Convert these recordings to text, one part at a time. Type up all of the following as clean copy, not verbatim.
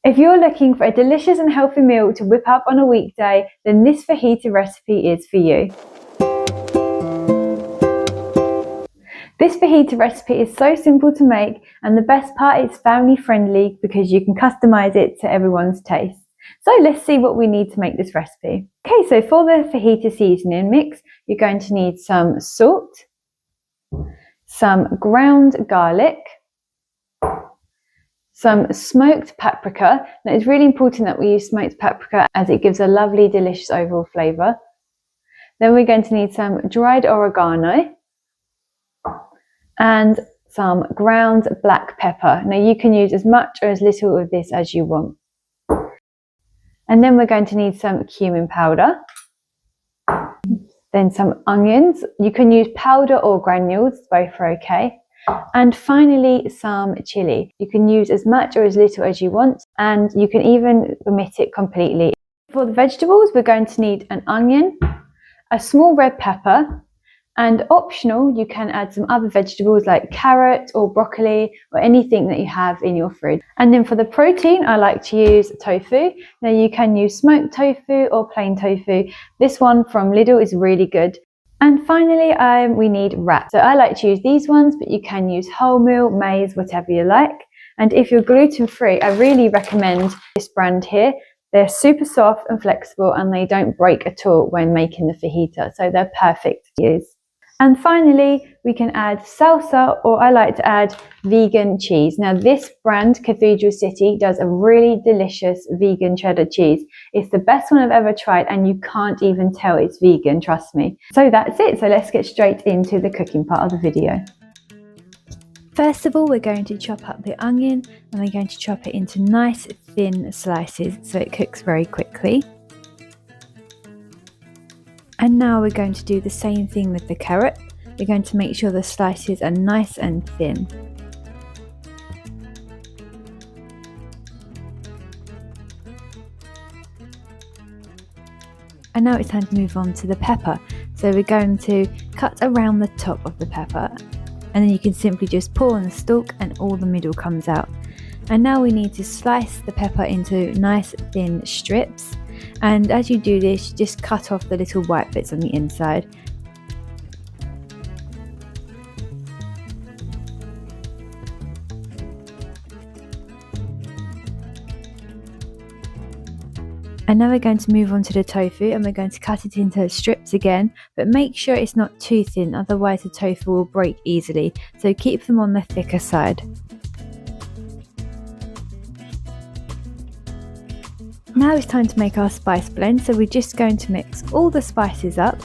If you're looking for a delicious and healthy meal to whip up on a weekday, then this fajita recipe is for you. This fajita recipe is so simple to make, and the best part is family friendly because you can customize it to everyone's taste. So let's see what we need to make this recipe. Okay, so for the fajita seasoning mix, you're going to need some salt, some ground garlic, some smoked paprika. Now it's really important that we use smoked paprika as it gives a lovely, delicious overall flavour. Then we're going to need some dried oregano and some ground black pepper. Now you can use as much or as little of this as you want. And then we're going to need some cumin powder, then some onions. You can use powder or granules, both are okay. And finally, some chilli. You can use as much or as little as you want, and you can even omit it completely. For the vegetables, we're going to need an onion, a small red pepper, and optional, you can add some other vegetables like carrot or broccoli or anything that you have in your fridge. And then for the protein, I like to use tofu. Now you can use smoked tofu or plain tofu. This one from Lidl is really good. And finally, we need wraps. So I like to use these ones, but you can use wholemeal, maize, whatever you like. And if you're gluten-free, I really recommend this brand here. They're super soft and flexible, and they don't break at all when making the fajita. So they're perfect to use. And finally, we can add salsa, or I like to add vegan cheese. Now this brand, Cathedral City, does a really delicious vegan cheddar cheese. It's the best one I've ever tried, and you can't even tell it's vegan, trust me. So that's it. So let's get straight into the cooking part of the video. First of all, we're going to chop up the onion, and we're going to chop it into nice thin slices so it cooks very quickly. And now we're going to do the same thing with the carrot. We're going to make sure the slices are nice and thin. And now it's time to move on to the pepper. So we're going to cut around the top of the pepper, and then you can simply just pull on the stalk and all the middle comes out. And now we need to slice the pepper into nice thin strips. And as you do this, just cut off the little white bits on the inside. And now we're going to move on to the tofu, and we're going to cut it into strips again, but make sure it's not too thin, otherwise the tofu will break easily. So keep them on the thicker side. Now it's time to make our spice blend, so we're just going to mix all the spices up.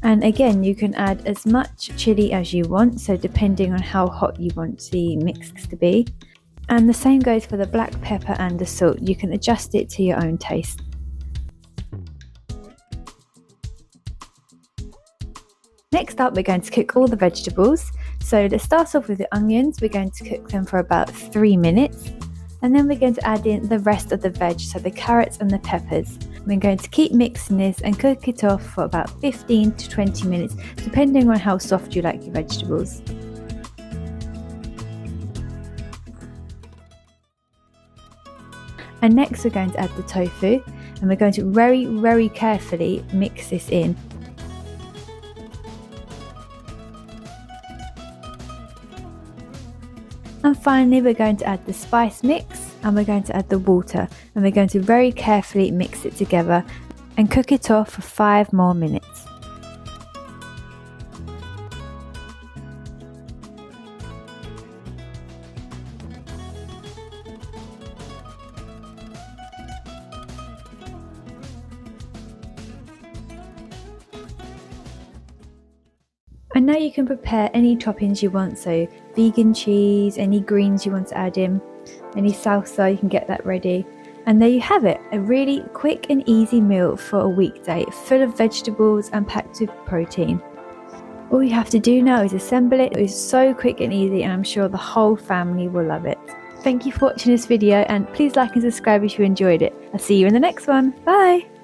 And again, you can add as much chili as you want, so depending on how hot you want the mix to be. And the same goes for the black pepper and the salt. You can adjust it to your own taste. Next up, we're going to cook all the vegetables. So let's start off with the onions. We're going to cook them for about 3 minutes. And then we're going to add in the rest of the veg, so the carrots and the peppers. We're going to keep mixing this and cook it off for about 15 to 20 minutes, depending on how soft you like your vegetables. And next we're going to add the tofu, and we're going to very carefully mix this in. And finally, we're going to add the spice mix, and we're going to add the water, and we're going to very carefully mix it together and cook it off for 5 more minutes. And now you can prepare any toppings you want, so vegan cheese, any greens you want to add in, any salsa, you can get that ready. And there you have it, a really quick and easy meal for a weekday, full of vegetables and packed with protein. All you have to do now is assemble it. It is so quick and easy, and I'm sure the whole family will love it. Thank you for watching this video, and please like and subscribe if you enjoyed it. I'll see you in the next one. Bye!